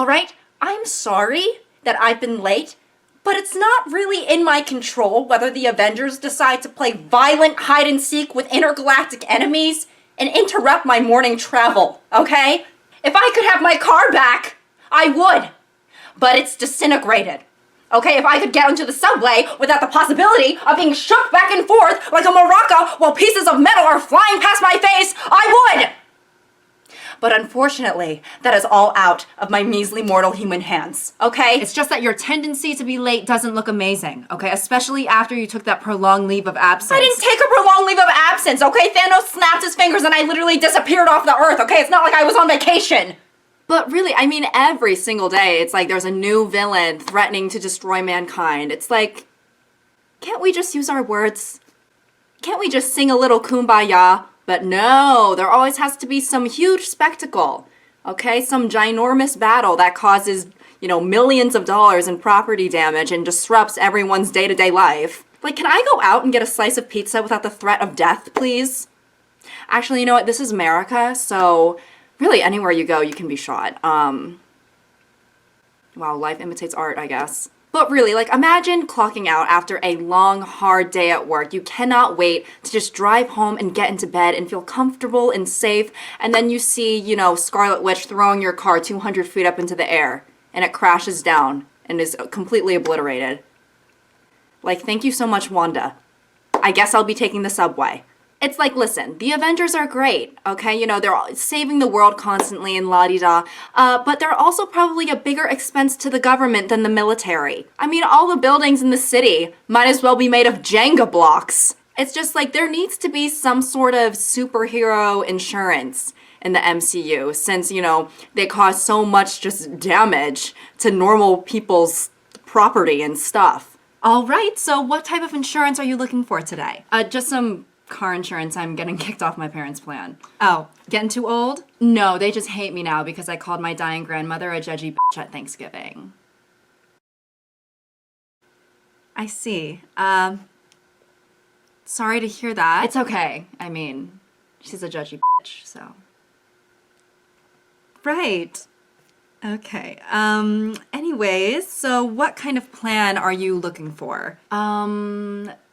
Alright? I'm sorry that I've been late, but it's not really in my control whether the Avengers decide to play violent hide-and-seek with intergalactic enemies and interrupt my morning travel, okay? If I could have my car back, I would. But it's disintegrated. Okay, if I could get into the subway without the possibility of being shook back and forth like a maraca while pieces of metal are flying past my face, I would! But unfortunately, that is all out of my measly mortal human hands, okay? It's just that your tendency to be late doesn't look amazing, okay? Especially after you took that prolonged leave of absence. I didn't take a prolonged leave of absence, okay? Thanos snapped his fingers and I literally disappeared off the earth, okay? It's not like I was on vacation. But really, I mean, every single day, it's like there's a new villain threatening to destroy mankind. It's like, can't we just use our words? Can't we just sing a little kumbaya? But no, there always has to be some huge spectacle, okay? Some ginormous battle that causes, millions of dollars in property damage and disrupts everyone's day-to-day life. Like, can I go out and get a slice of pizza without the threat of death, please? Actually, you know what? This is America, so really anywhere you go, you can be shot. Wow, life imitates art, I guess. But really, like, imagine clocking out after a long, hard day at work. You cannot wait to just drive home and get into bed and feel comfortable and safe. And then you see, Scarlet Witch throwing your car 200 feet up into the air. And it crashes down and is completely obliterated. Like, thank you so much, Wanda. I guess I'll be taking the subway. It's like, listen, the Avengers are great, okay? They're saving the world constantly and la-di-da, but they're also probably a bigger expense to the government than the military. I mean, all the buildings in the city might as well be made of Jenga blocks. It's just like there needs to be some sort of superhero insurance in the MCU since, they cause so much just damage to normal people's property and stuff. All right, so what type of insurance are you looking for today? Just some car insurance. I'm getting kicked off my parents' plan. Oh, getting too old? No, they just hate me now because I called my dying grandmother a judgy bitch at Thanksgiving. I see. Sorry to hear that. It's okay. I mean, she's a judgy bitch, so. Right. Okay. Anyways, so what kind of plan are you looking for?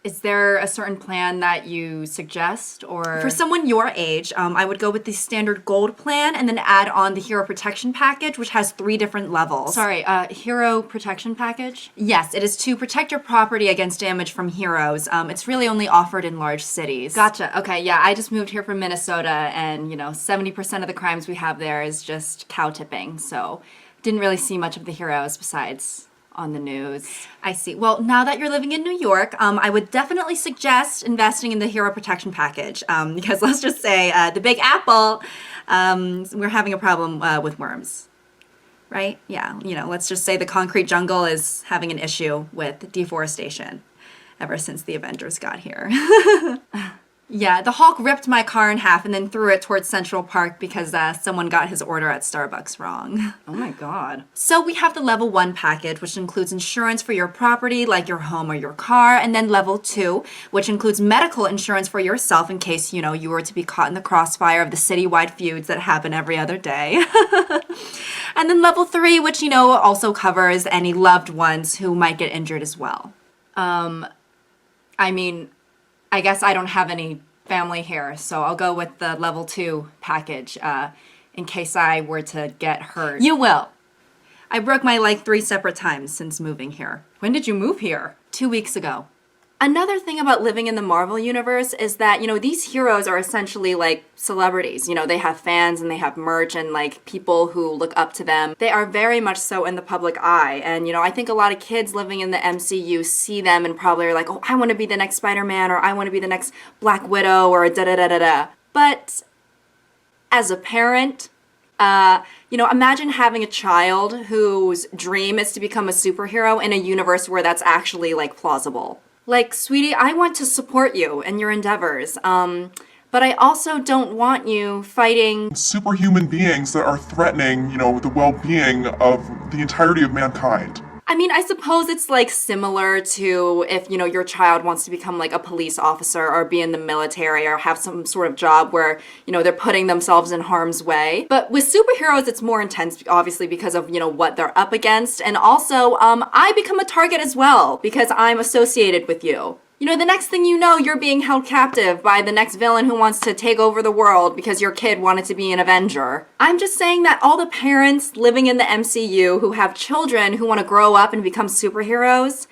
Is there a certain plan that you suggest, or? For someone your age, I would go with the standard gold plan and then add on the hero protection package, which has 3 different levels. Sorry, hero protection package? Yes, it is to protect your property against damage from heroes. It's really only offered in large cities. Gotcha. Okay, yeah, I just moved here from Minnesota, and 70% of the crimes we have there is just cow tipping, so didn't really see much of the heroes besides on the news. I see. Well, now that you're living in New York, I would definitely suggest investing in the hero protection package because let's just say the Big Apple, we're having a problem with worms, right? Yeah, let's just say the concrete jungle is having an issue with deforestation ever since the Avengers got here. Yeah, the Hulk ripped my car in half and then threw it towards Central Park because someone got his order at Starbucks wrong. Oh my god. So we have the level 1 package, which includes insurance for your property, like your home or your car, and then level 2, which includes medical insurance for yourself in case, you were to be caught in the crossfire of the citywide feuds that happen every other day. And then level 3, which, also covers any loved ones who might get injured as well. I mean, I guess I don't have any family here, so I'll go with the level 2 package, in case I were to get hurt. You will. I broke my leg 3 separate times since moving here. When did you move here? 2 weeks ago. Another thing about living in the Marvel universe is that, these heroes are essentially like celebrities. They have fans and they have merch and like people who look up to them. They are very much so in the public eye. And, I think a lot of kids living in the MCU see them and probably are like, oh, I want to be the next Spider-Man or I want to be the next Black Widow or da-da-da-da-da. But as a parent, imagine having a child whose dream is to become a superhero in a universe where that's actually like plausible. Like, sweetie, I want to support you in your endeavors, but I also don't want you fighting superhuman beings that are threatening, the well-being of the entirety of mankind. I mean, I suppose it's like similar to if, you know, your child wants to become like a police officer or be in the military or have some sort of job where, you know, they're putting themselves in harm's way. But with superheroes, it's more intense, obviously, because of, you know, what they're up against. And also, I become a target as well because I'm associated with you. You know, the next thing you know, you're being held captive by the next villain who wants to take over the world because your kid wanted to be an Avenger. I'm just saying that all the parents living in the MCU who have children who want to grow up and become superheroes,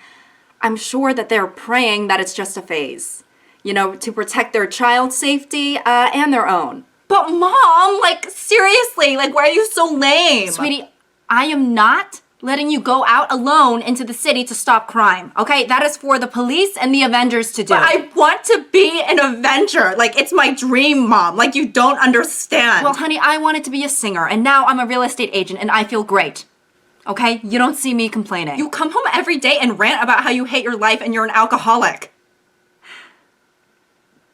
I'm sure that they're praying that it's just a phase. You know, to protect their child's safety and their own. But Mom, like, seriously, like, why are you so lame? Sweetie, I am not letting you go out alone into the city to stop crime, okay? That is for the police and the Avengers to do. But I want to be an Avenger. Like, it's my dream, Mom. Like, you don't understand. Well, honey, I wanted to be a singer, and now I'm a real estate agent, and I feel great. Okay? You don't see me complaining. You come home every day and rant about how you hate your life and you're an alcoholic.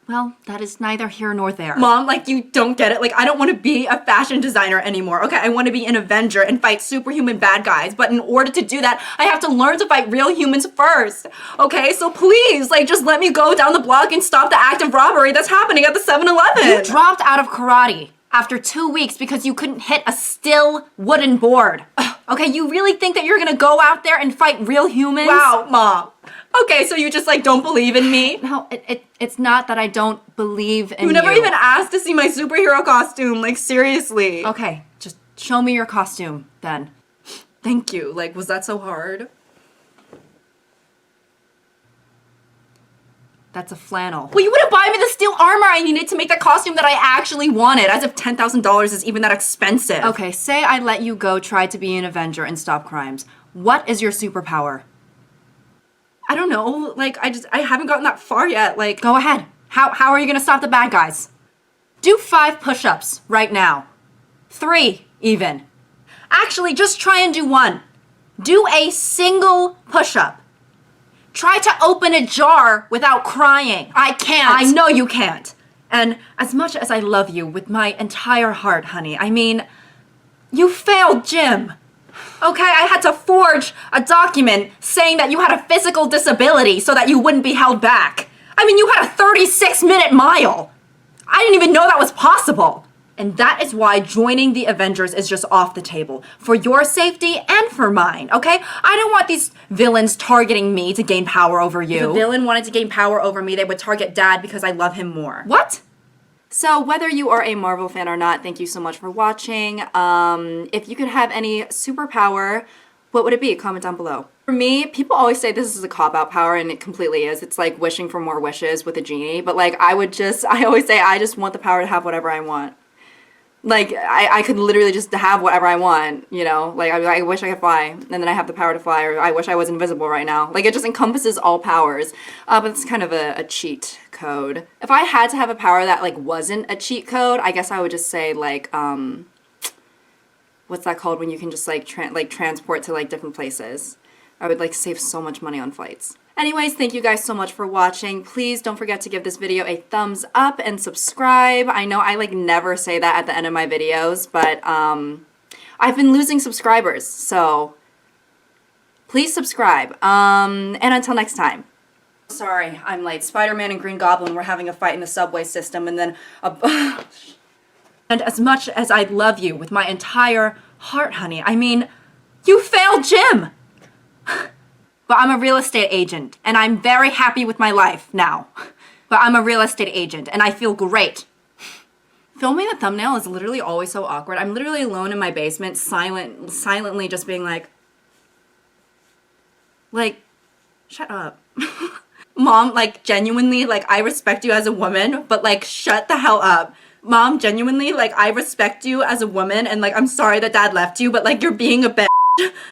Well, that is neither here nor there. Mom, like, you don't get it. Like, I don't want to be a fashion designer anymore, okay? I want to be an Avenger and fight superhuman bad guys. But in order to do that, I have to learn to fight real humans first, okay? So please, like, just let me go down the block and stop the act of robbery that's happening at the 7-Eleven. You dropped out of karate after 2 weeks because you couldn't hit a still wooden board. Okay, you really think that you're gonna go out there and fight real humans? Wow, Mom. Okay, so you just, like, don't believe in me? No, it's not that I don't believe in you. You never even asked to see my superhero costume, like, seriously. Okay, just show me your costume, then. Thank you. Like, was that so hard? That's a flannel. Well, you wouldn't buy me the steel armor I needed to make the costume that I actually wanted, as if $10,000 is even that expensive. Okay, say I let you go try to be an Avenger and stop crimes. What is your superpower? I don't know, like, I haven't gotten that far yet, like. Go ahead. How are you gonna stop the bad guys? Do 5 push-ups right now. 3, even. Actually, just try and do 1. Do a single push-up. Try to open a jar without crying. I can't. I know you can't. And as much as I love you with my entire heart, honey, I mean, you failed gym. Okay, I had to forge a document saying that you had a physical disability so that you wouldn't be held back. I mean, you had a 36-minute mile. I didn't even know that was possible. And that is why joining the Avengers is just off the table. For your safety and for mine, okay? I don't want these villains targeting me to gain power over you. If a villain wanted to gain power over me, they would target Dad because I love him more. What? So whether you are a Marvel fan or not, thank you so much for watching. If you could have any superpower, what would it be? Comment down below. For me, people always say this is a cop-out power, and it completely is. It's like wishing for more wishes with a genie. But like, I always say I just want the power to have whatever I want. Like, I could literally just have whatever I want, you know? Like, I wish I could fly, and then I have the power to fly, or I wish I was invisible right now. Like, it just encompasses all powers. But it's kind of a cheat code. If I had to have a power that, like, wasn't a cheat code, I guess I would just say, like, what's that called when you can just, like, transport to, like, different places? I would, like, save so much money on flights. Anyways, thank you guys so much for watching. Please don't forget to give this video a thumbs up and subscribe. I know I like never say that at the end of my videos, but I've been losing subscribers, so please subscribe. And until next time. Sorry, I'm late. Spider-Man and Green Goblin were having a fight in the subway system, and then And as much as I love you with my entire heart, honey, I mean, you failed gym! But I'm a real estate agent, and I'm very happy with my life now. But I'm a real estate agent, and I feel great. Filming the thumbnail is literally always so awkward. I'm literally alone in my basement, silently just being like, shut up. Mom, like, genuinely, like, I respect you as a woman, but, like, shut the hell up. Mom, genuinely, like, I respect you as a woman, and, like, I'm sorry that Dad left you, but, like, you're being a bitch.